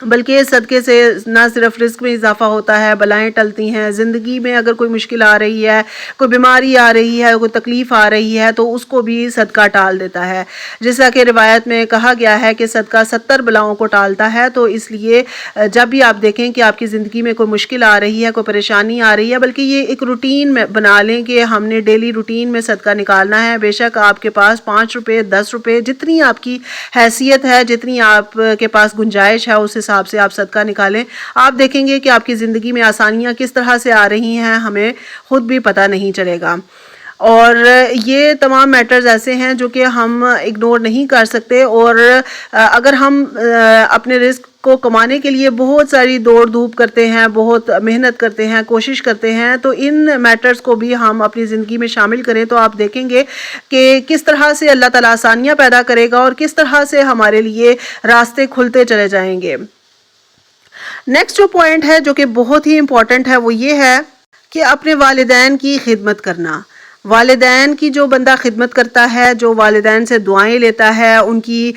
بلکہ صدقے سے نہ صرف رزق میں اضافہ ہوتا ہے، بلائیں ٹلتی ہیں، زندگی میں اگر کوئی مشکل آ رہی ہے، کوئی بیماری آ رہی ہے، کوئی تکلیف آ رہی ہے تو اس کو بھی صدقہ ٹال دیتا ہے۔ جیسا کہ روایت میں کہا گیا ہے کہ صدقہ 70 بلاؤں کو ٹالتا ہے، تو اس لیے جب بھی آپ دیکھیں کہ آپ کی زندگی میں کوئی مشکل آ رہی ہے، کوئی پریشانی آ رہی ہے، بلکہ یہ ایک روٹین میں بنا لیں کہ ہم نے ڈیلی روٹین میں صدقہ نکالنا ہے۔ بے شک آپ کے پاس 5 روپے 10 روپے جتنی آپ کی حیثیت ہے، جتنی آپ کے پاس گنجائش ہے، اس حساب سے آپ صدقہ نکالیں۔ آپ دیکھیں گے کہ آپ کی زندگی میں آسانیاں کس طرح سے آ رہی ہیں، ہمیں خود بھی پتہ نہیں چلے گا۔ اور یہ تمام میٹرز ایسے ہیں جو کہ ہم اگنور نہیں کر سکتے، اور اگر ہم اپنے رزق کو کمانے کے لیے بہت ساری دوڑ دھوپ کرتے ہیں، بہت محنت کرتے ہیں، کوشش کرتے ہیں، تو ان میٹرز کو بھی ہم اپنی زندگی میں شامل کریں تو آپ دیکھیں گے کہ کس طرح سے اللہ تعالیٰ آسانیاں پیدا کرے گا اور کس طرح سے ہمارے لیے راستے کھلتے چلے جائیں گے۔ نیکسٹ جو پوائنٹ ہے جو کہ بہت ہی امپورٹنٹ ہے وہ یہ ہے کہ اپنے والدین کی خدمت کرنا۔ والدین کی جو بندہ خدمت کرتا ہے، جو والدین سے دعائیں لیتا ہے، ان کی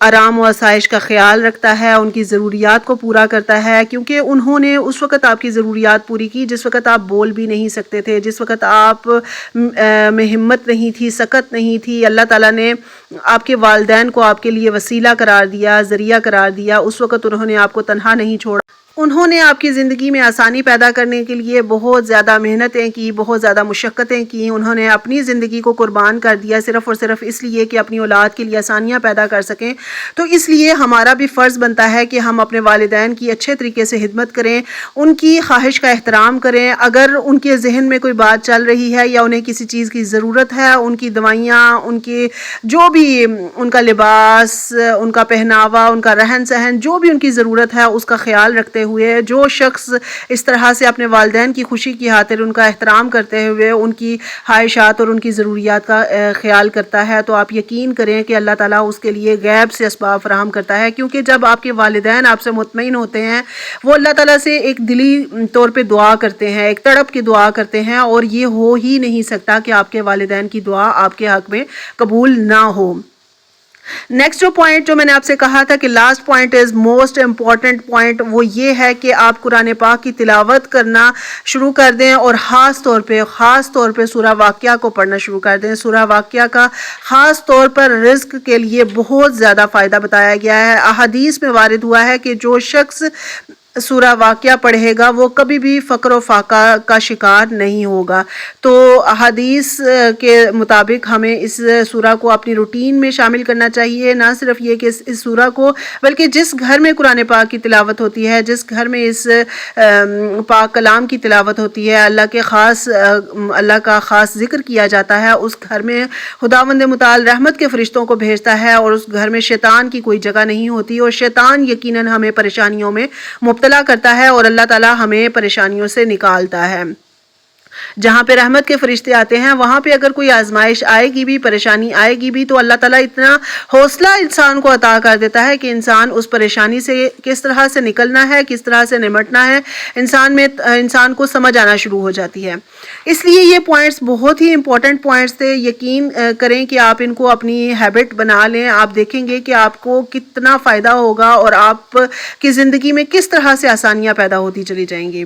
آرام و آسائش کا خیال رکھتا ہے، ان کی ضروریات کو پورا کرتا ہے، کیونکہ انہوں نے اس وقت آپ کی ضروریات پوری کی جس وقت آپ بول بھی نہیں سکتے تھے، جس وقت آپ میں ہمت نہیں تھی، سکت نہیں تھی۔ اللہ تعالیٰ نے آپ کے والدین کو آپ کے لیے وسیلہ قرار دیا، ذریعہ قرار دیا، اس وقت انہوں نے آپ کو تنہا نہیں چھوڑا۔ انہوں نے آپ کی زندگی میں آسانی پیدا کرنے کے لیے بہت زیادہ محنتیں کی، بہت زیادہ مشقتیں کی، انہوں نے اپنی زندگی کو قربان کر دیا صرف اور صرف اس لیے کہ اپنی اولاد کے لیے آسانیاں پیدا کر سکیں۔ تو اس لیے ہمارا بھی فرض بنتا ہے کہ ہم اپنے والدین کی اچھے طریقے سے خدمت کریں، ان کی خواہش کا احترام کریں۔ اگر ان کے ذہن میں کوئی بات چل رہی ہے یا انہیں کسی چیز کی ضرورت ہے، ان کی دوائیاں، ان کی جو بھی ان کا لباس، ان کا پہناوا، ان کا رہن سہن، جو بھی ان کی ضرورت ہے اس کا خیال رکھتے ہوئے جو شخص اس طرح سے اپنے والدین کی خوشی کی خاطر ان کا احترام کرتے ہوئے ان کی خواہشات اور ان کی ضروریات کا خیال کرتا ہے، تو آپ یقین کریں کہ اللہ تعالیٰ اس کے لیے غیب سے اسباب فراہم کرتا ہے، کیونکہ جب آپ کے والدین آپ سے مطمئن ہوتے ہیں، وہ اللہ تعالیٰ سے ایک دلی طور پہ دعا کرتے ہیں، ایک تڑپ کی دعا کرتے ہیں، اور یہ ہو ہی نہیں سکتا کہ آپ کے والدین کی دعا آپ کے حق میں قبول نہ ہو۔ نیکسٹ جو پوائنٹ جو میں نے آپ سے کہا تھا کہ last point is most important point, وہ یہ ہے کہ آپ قرآن پاک کی تلاوت کرنا شروع کر دیں، اور خاص طور پہ سورہ واقعہ کو پڑھنا شروع کر دیں۔ سورہ واقعہ کا خاص طور پر رزق کے لیے بہت زیادہ فائدہ بتایا گیا ہے۔ احادیث میں وارد ہوا ہے کہ جو شخص سورہ واقعہ پڑھے گا وہ کبھی بھی فقر و فاقہ کا شکار نہیں ہوگا۔ تو احادیث کے مطابق ہمیں اس سورہ کو اپنی روٹین میں شامل کرنا چاہیے، نہ صرف یہ کہ اس سورہ کو، بلکہ جس گھر میں قرآن پاک کی تلاوت ہوتی ہے، جس گھر میں اس پاک کلام کی تلاوت ہوتی ہے، اللہ کا خاص ذکر کیا جاتا ہے، اس گھر میں خداوند متعال رحمت کے فرشتوں کو بھیجتا ہے، اور اس گھر میں شیطان کی کوئی جگہ نہیں ہوتی، اور شیطان یقیناً ہمیں پریشانیوں میں مبتلا کرتا ہے اور اللہ تعالیٰ ہمیں پریشانیوں سے نکالتا ہے۔ جہاں پہ رحمت کے فرشتے آتے ہیں وہاں پہ اگر کوئی آزمائش آئے گی بھی، پریشانی آئے گی بھی، تو اللہ تعالیٰ اتنا حوصلہ انسان کو عطا کر دیتا ہے کہ انسان اس پریشانی سے کس طرح سے نکلنا ہے، کس طرح سے نمٹنا ہے، انسان کو سمجھ آنا شروع ہو جاتی ہے۔ اس لیے یہ پوائنٹس بہت ہی امپورٹنٹ پوائنٹس تھے، یقین کریں کہ آپ ان کو اپنی ہیبٹ بنا لیں، آپ دیکھیں گے کہ آپ کو کتنا فائدہ ہوگا اور آپ کی زندگی میں کس طرح سے آسانیاں پیدا ہوتی چلی جائیں گی۔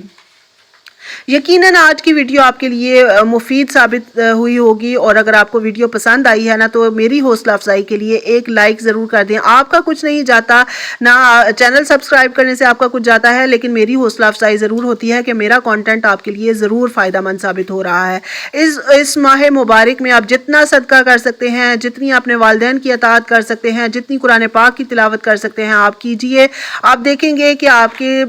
یقیناً آج کی ویڈیو آپ کے لیے مفید ثابت ہوئی ہوگی، اور اگر آپ کو ویڈیو پسند آئی ہے نا تو میری حوصلہ افزائی کے لیے ایک لائک ضرور کر دیں۔ آپ کا کچھ نہیں جاتا، نہ چینل سبسکرائب کرنے سے آپ کا کچھ جاتا ہے، لیکن میری حوصلہ افزائی ضرور ہوتی ہے کہ میرا کانٹینٹ آپ کے لیے ضرور فائدہ مند ثابت ہو رہا ہے۔ اس ماہ مبارک میں آپ جتنا صدقہ کر سکتے ہیں، جتنی اپنے والدین کی اطاعت کر سکتے ہیں، جتنی قرآن پاک کی تلاوت کر سکتے ہیں آپ کیجئے۔ آپ دیکھیں گے کہ آپ کے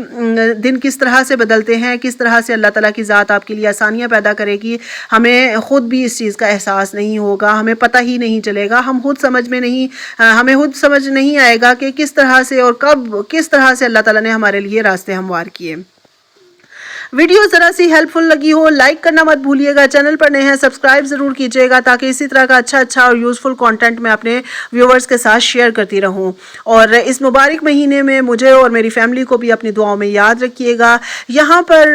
دن کس طرح سے بدلتے ہیں، کس طرح سے اللہ تعالیٰ کی ذات آپ کے لیے آسانیاں پیدا کرے گی۔ ہمیں خود بھی اس چیز کا احساس نہیں ہوگا، ہمیں پتہ ہی نہیں چلے گا، ہمیں خود سمجھ نہیں آئے گا کہ کس طرح سے اور کب کس طرح سے اللہ تعالیٰ نے ہمارے لیے راستے ہموار کیے۔ ویڈیو ذرا سی ہیلپ فل لگی ہو لائک کرنا مت بھولیے گا، چینل پر نئے ہیں سبسکرائب ضرور کیجیے گا تاکہ اسی طرح کا اچھا اور یوزفل کانٹینٹ میں اپنے ویورز کے ساتھ شیئر کرتی رہوں. اور اس مبارک مہینے میں مجھے اور میری فیملی کو بھی اپنی دعاؤں میں یاد رکھیے گا. یہاں پر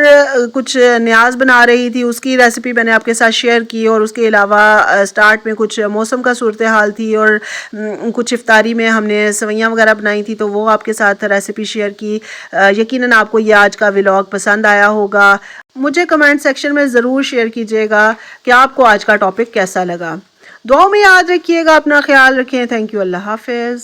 کچھ نیاز بنا رہی تھی، اس کی ریسیپی میں نے آپ کے ساتھ شیئر کی، اور اس کے علاوہ سٹارٹ میں کچھ موسم کا صورتحال تھی، اور کچھ افطاری میں ہم نے سویاں وغیرہ بنائی تھی تو وہ آپ کے ساتھ ریسیپی شیئر کی. یقیناً آپ کو یہ آج کا ولاگ پسند آیا ہوگا. مجھے کمنٹ سیکشن میں ضرور شیئر کیجیے گا کہ آپ کو آج کا ٹاپک کیسا لگا. دعاؤں میں یاد رکھیے گا، اپنا خیال رکھیں. Thank you. اللہ حافظ.